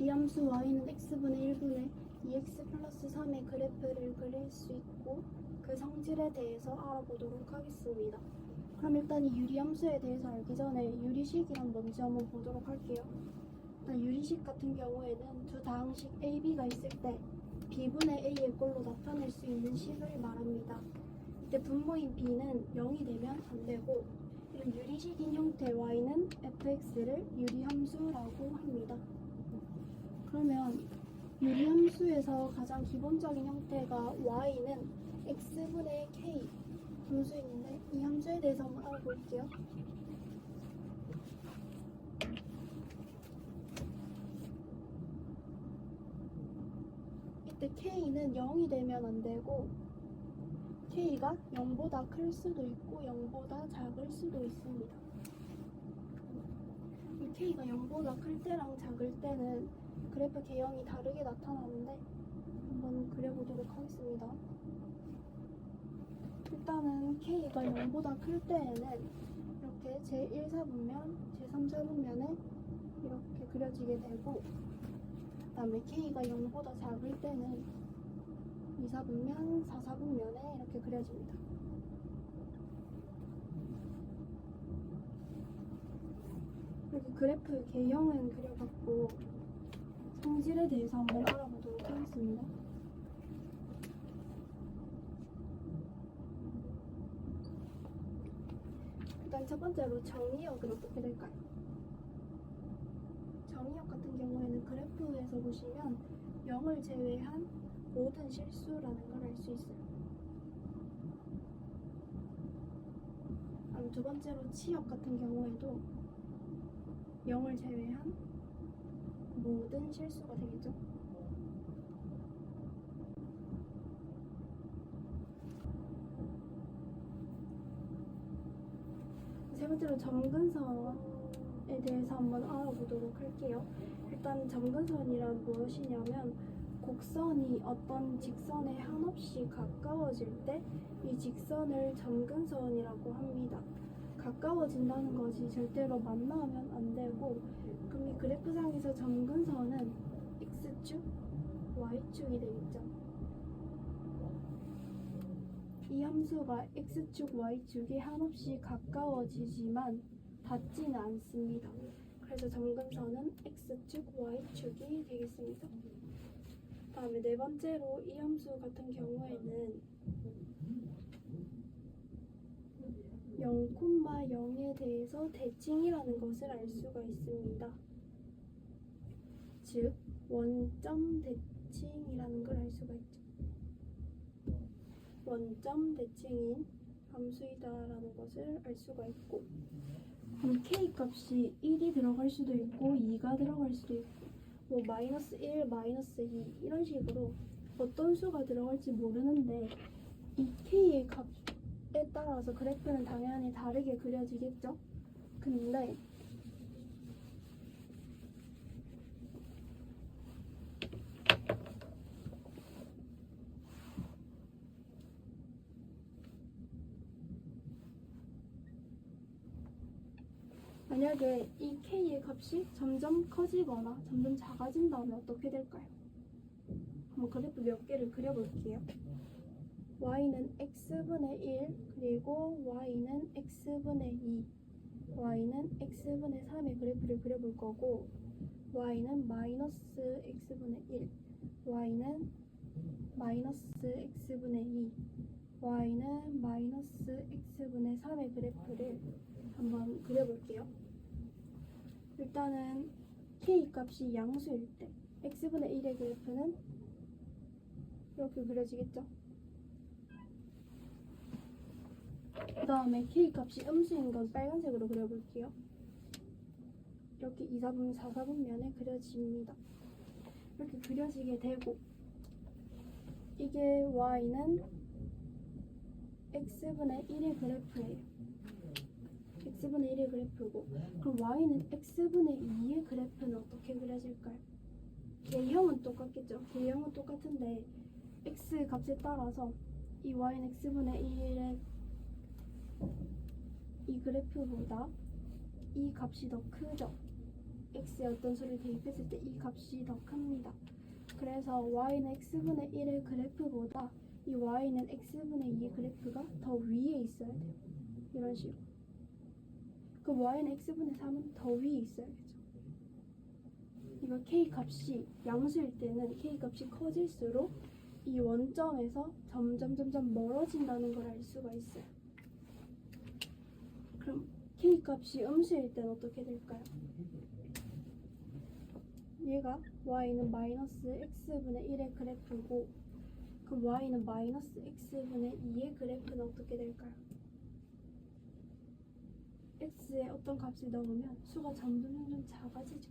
이 함수 y는 x분의 1분의 2x 플러스 3의 그래프를 그릴 수 있고 그 성질에 대해서 알아보도록 하겠습니다. 그럼 일단 이 유리함수에 대해서 알기 전에 유리식이란 뭔지 한번 보도록 할게요. 일단 유리식 같은 경우에는 두 다항식 a, b가 있을 때 b분의 a의 꼴로 나타낼 수 있는 식을 말합니다. 이때 분모인 b는 0이 되면 안 되고 이런 유리식인 형태 y는 fx를 유리함수라고 합니다. 그러면 유리함수에서 가장 기본적인 형태가 y는 x분의 k 함수인데 이 함수에 대해서 한번 알아볼게요. 이때 k는 0이 되면 안 되고 k가 0보다 클 수도 있고 0보다 작을 수도 있습니다. 이 k가 0보다 클 때랑 작을 때는 그래프 개형이 다르게 나타나는데 한번 그려보도록 하겠습니다. 일단은 k가 0보다 클 때에는 이렇게 제1사분면, 제3사분면에 이렇게 그려지게 되고 그 다음에 k가 0보다 작을 때는 2사분면, 4사분면에 이렇게 그려집니다. 이렇게 그래프 개형은 그려봤고 성질에 대해서 한번 알아보도록 하겠습니다. 일단 첫 번째로 정의역은 어떻게 될까요? 정의역 같은 경우에는 그래프에서 보시면 0을 제외한 모든 실수라는 걸 알 수 있어요. 두 번째로 치역 같은 경우에도 0을 제외한 모든 실수가 되겠죠. 세 번째로 점근선에 대해서 한번 알아보도록 할게요. 일단 점근선이란 무엇이냐면 곡선이 어떤 직선에 한없이 가까워질 때 이 직선을 점근선이라고 합니다. 가까워진다는 것이 절대로 만나면 안 되고 그럼 이 그래프상에서 점근선은 x축, y축이 되겠죠. 이 함수가 x축, y축이 한없이 가까워지지만 닿지는 않습니다. 그래서 점근선은 x축, y축이 되겠습니다. 다음에 네 번째로 이 함수 같은 경우에는 0,0에 대해서 대칭이라는 것을 알 수가 있습니다. 즉 원점 대칭이라는 걸 알 수가 있죠. 원점 대칭인 함수이다라는 것을 알 수가 있고 그럼 k 값이 1이 들어갈 수도 있고 2가 들어갈 수도 있고 뭐 마이너스 1, 마이너스 2 이런 식으로 어떤 수가 들어갈지 모르는데 이 k의 값에 따라서 그래프는 당연히 다르게 그려지겠죠. 근데 만약에 이 k의 값이 점점 커지거나 점점 작아진다면 어떻게 될까요? 한번 그래프 몇 개를 그려볼게요. y는 x분의 1 그리고 y는 x분의 2 y는 x분의 3의 그래프를 그려볼 거고 y는 마이너스 x분의 1 y는 마이너스 x분의 2 y는 마이너스 x분의 3의 그래프를 한번 그려볼게요. 일단은 k 값이 양수일 때 x분의 1의 그래프는 이렇게 그려지겠죠. 그 다음에 k 값이 음수인 건 빨간색으로 그려볼게요. 이렇게 2사분, 4사분면에 그려집니다. 이렇게 그려지게 되고 이게 y는 x분의 1의 그래프예요. x분의 1의 그래프고 그럼 y는 x분의 2의 그래프는 어떻게 그려질까요? 개형은 똑같겠죠. 개형은 똑같은데 x 값에 따라서 이 y는 x분의 1의 이 그래프보다 이 값이 더 크죠. x에 어떤 수를 대입했을 때 이 값이 더 큽니다. 그래서 y는 x분의 1의 그래프보다 이 y는 x분의 2의 그래프가 더 위에 있어야 돼요. 이런 식으로. 그럼 y는 x분의 3은 더 위에 있어야겠죠. 이거 k 값이 양수일 때는 k 값이 커질수록 이 원점에서 점점 멀어진다는 걸 알 수가 있어요. 그럼 k 값이 음수일 때는 어떻게 될까요? 얘가 y는 마이너스 x분의 1의 그래프고, 그럼 y는 마이너스 x분의 2의 그래프는 어떻게 될까요? x에 어떤 값을 넣으면 수가 점점 작아지죠.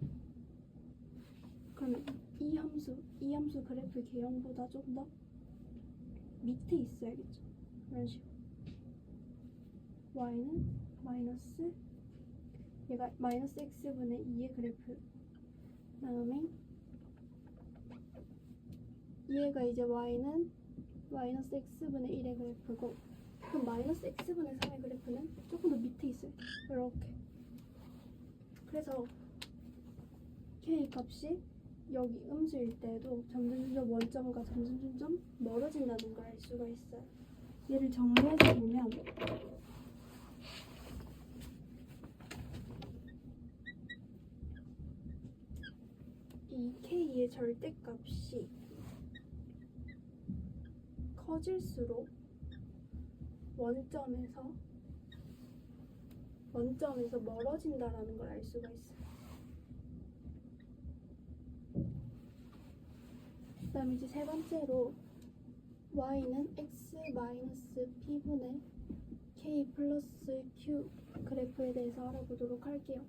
그럼 이 함수 그래프 개형보다 좀 더 밑에 있어야겠죠. 이런 식으로. y는 마이너스, 얘가 마이너스 x분의 2의 그래프, 다음에 얘가 이제 y는 마이너스 x분의 1의 그래프고, 그럼 마이너스 x분의 3의 그래프는 조금 더 밑에 있어요. 이렇게. 그래서 k 값이 여기 음수일 때도 점점 원점과 점점 멀어진다는 걸 알 수가 있어요. 얘를 정리해서 보면 이 k의 절대값이 커질수록 원점에서 멀어진다라는 걸 알 수가 있어요. 그 다음에 이제 세 번째로 y는 x 마이너스 p분의 k 플러스 q 그래프에 대해서 알아보도록 할게요.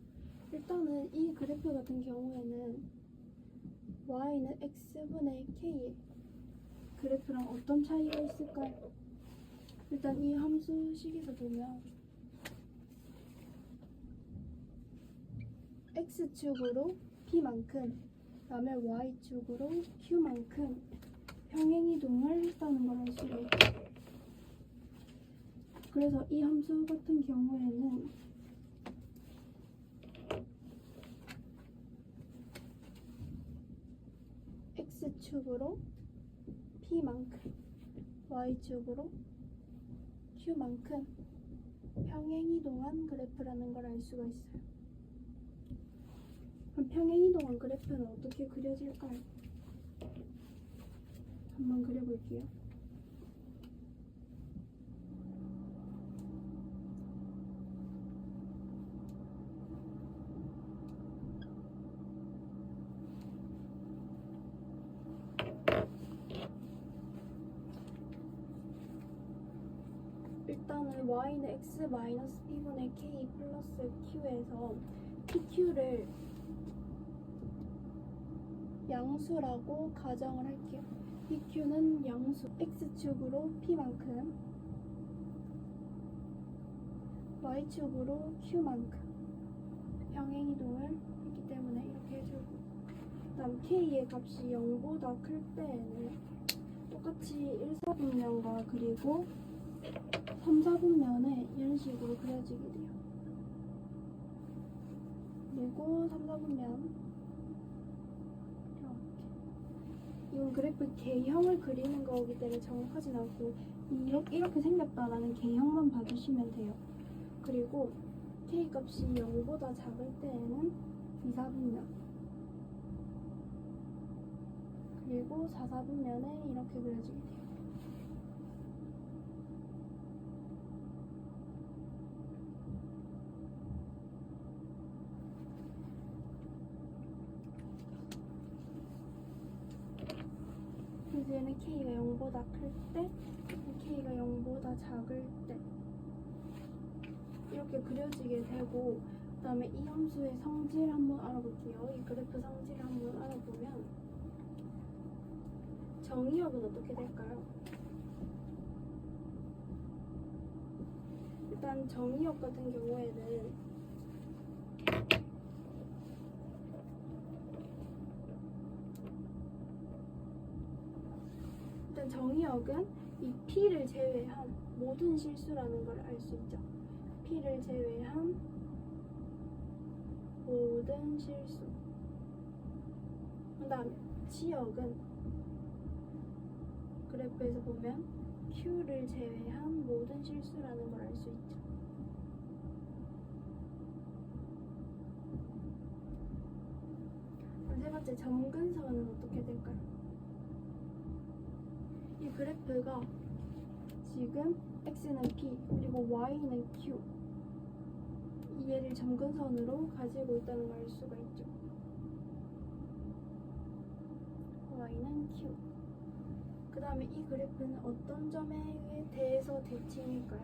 일단은 이 그래프 같은 경우에는 y는 x분의 k의 그래프랑 어떤 차이가 있을까요? 일단 이 함수식에서 보면 x축으로 p만큼, 그 다음에 y축으로 q만큼 평행이동을 했다는 걸 알 수가 있죠. 그래서 이 함수 같은 경우에는 x축으로 p만큼, y축으로 q만큼 평행이동한 그래프라는 걸 알 수가 있어요. 그럼 평행이동한 그래프는 어떻게 그려질까요? 한번 그려볼게요. 일단은 y는 x 마이너스 p분의 k 플러스 q에서 pq를 양수라고 가정을 할게요. pq는 양수, x축으로 p만큼, y축으로 q만큼 평행이동을 했기 때문에 이렇게 해주고, 그 다음 k의 값이 0보다 클 때에는 똑같이 1사분면과 그리고 3사분면에 이런 식으로 그려지게 돼요. 그리고 3사분면 이건 그래프 개형을 그리는 거기 때문에 정확하진 않고 이렇게 생겼다라는 개형만 봐주시면 돼요. 그리고 k 값이 0보다 작을 때에는 2사분면, 그리고 4사분면에 이렇게 그려지게 돼요. 그래서 얘는 k가 0보다 클 때, k가 0보다 작을 때 이렇게 그려지게 되고, 그 다음에 이 함수의 성질 한번 알아볼게요. 이 그래프 성질을 한번 알아보면 정의역은 어떻게 될까요? 일단 정의역 같은 경우에는 정의역은 이 p를 제외한 모든 실수라는 걸 알 수 있죠. p를 제외한 모든 실수. 그 다음에 치역은 그래프에서 보면 Q를 제외한 모든 실수라는 걸 알 수 있죠. 세 번째, 점근선은 어떻게 될까요? 이 그래프가 지금 X는 P 그리고 Y는 Q, 얘를 점근선으로 가지고 있다는 걸 알 수가 있죠. Y는 Q. 그 다음에 이 그래프는 어떤 점에 대해서 대칭일까요?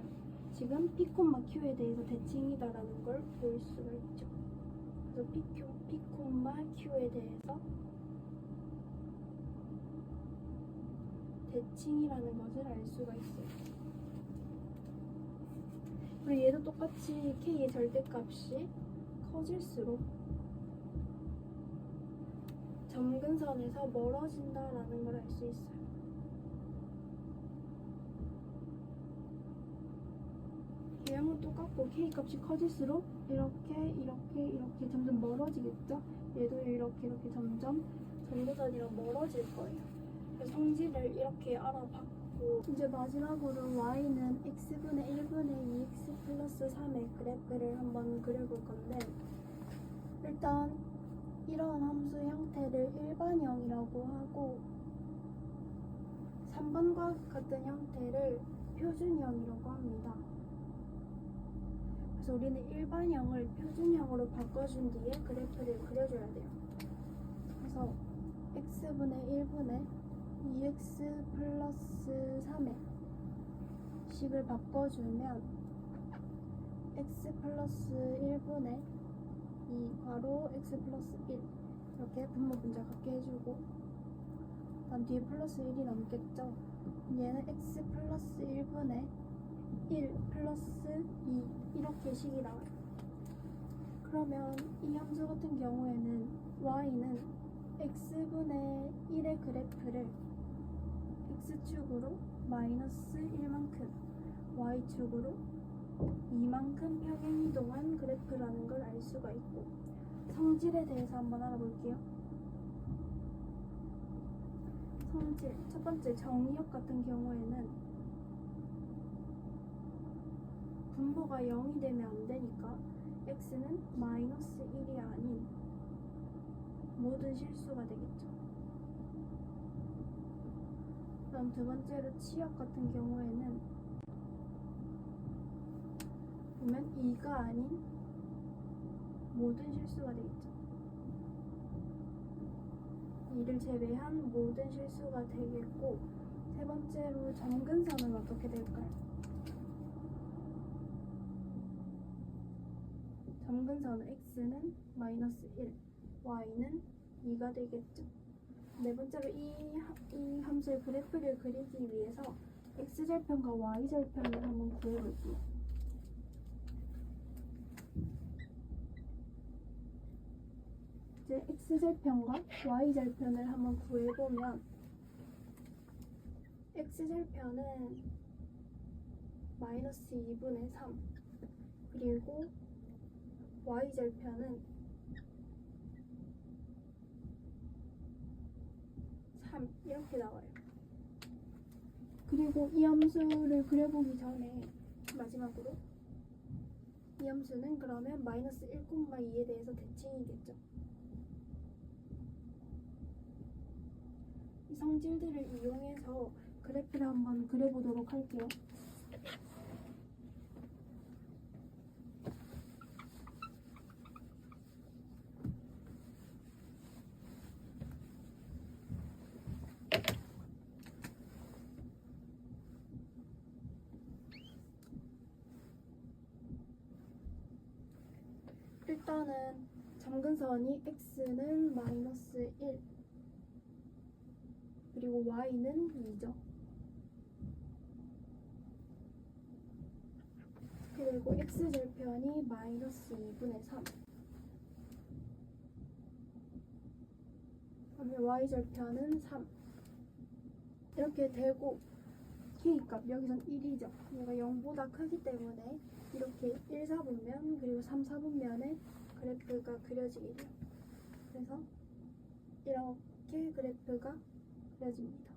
지금 P, Q에 대해서 대칭이다라는 걸 볼 수가 있죠. 그래서 P, Q에 대해서 대칭이라는 것을 알 수가 있어요. 그리고 얘도 똑같이 K의 절대값이 커질수록 점근선에서 멀어진다라는 걸 알 수 있어요. 유형은 똑같고 K 값이 커질수록 이렇게 점점 멀어지겠죠? 얘도 이렇게 점점 점근선이랑 멀어질 거예요. 그래서 성질을 이렇게 알아봤고, 이제 마지막으로 y는 x분의 1분의 2x 플러스 3의 그래프를 한번 그려볼 건데, 일단 이런 함수 형태를 일반형이라고 하고 3번과 같은 형태를 표준형이라고 합니다. 그래서 우리는 일반형을 표준형으로 바꿔준 뒤에 그래프를 그려줘야 돼요. 그래서 x분의 1분의 2x 플러스 3의 식을 바꿔주면 x 플러스 1분의 2 괄호 x 플러스 1 이렇게 분모 분자 갖게 해주고, 다음 뒤에 플러스 1이 남겠죠. 얘는 x 플러스 1분의 1 플러스 2 이렇게 식이 나와요. 그러면 이 함수 같은 경우에는 y는 x분의 1의 그래프를 x축으로 마이너스 1만큼, y축으로 2만큼 평행이동한 그래프라는 걸 알 수가 있고, 성질에 대해서 한번 알아볼게요. 성질, 첫 번째 정의역 같은 경우에는 분모가 0이 되면 안 되니까 x는 마이너스 1이 아닌 모든 실수가 되겠죠. 그다음 두 번째로 치역 같은 경우에는 보면 2가 아닌 모든 실수가 되겠죠. 2를 제외한 모든 실수가 되겠고, 세 번째로 점근선은 어떻게 될까요? 점근선은 x는 마이너스 1, y는 2가 되겠죠. 네 번째로 이 함수의 그래프를 그리기 위해서 x절편과 y절편을 한번 구해볼게요. 이제 x절편과 y절편을 한번 구해보면, x절편은 마이너스 2분의 3, 그리고 y절편은 3 이렇게 나와요. 그리고 이 함수를 그려보기 전에 마지막으로 이 함수는 그러면 마이너스 1,2에 대해서 대칭이겠죠. 이 성질들을 이용해서 그래프를 한번 그려보도록 할게요. 일단은 점근선이 x는 마이너스 1 그리고 y는 2죠. 그리고 x절편이 마이너스 2분의 3, 그다음에 y절편은 3 이렇게 되고, k값 여기선 1이죠. 얘가 0보다 크기 때문에 이렇게 1, 4분면 그리고 3, 4분면에 그래프가 그려지게 돼요. 그래서 이렇게 그래프가 그려집니다.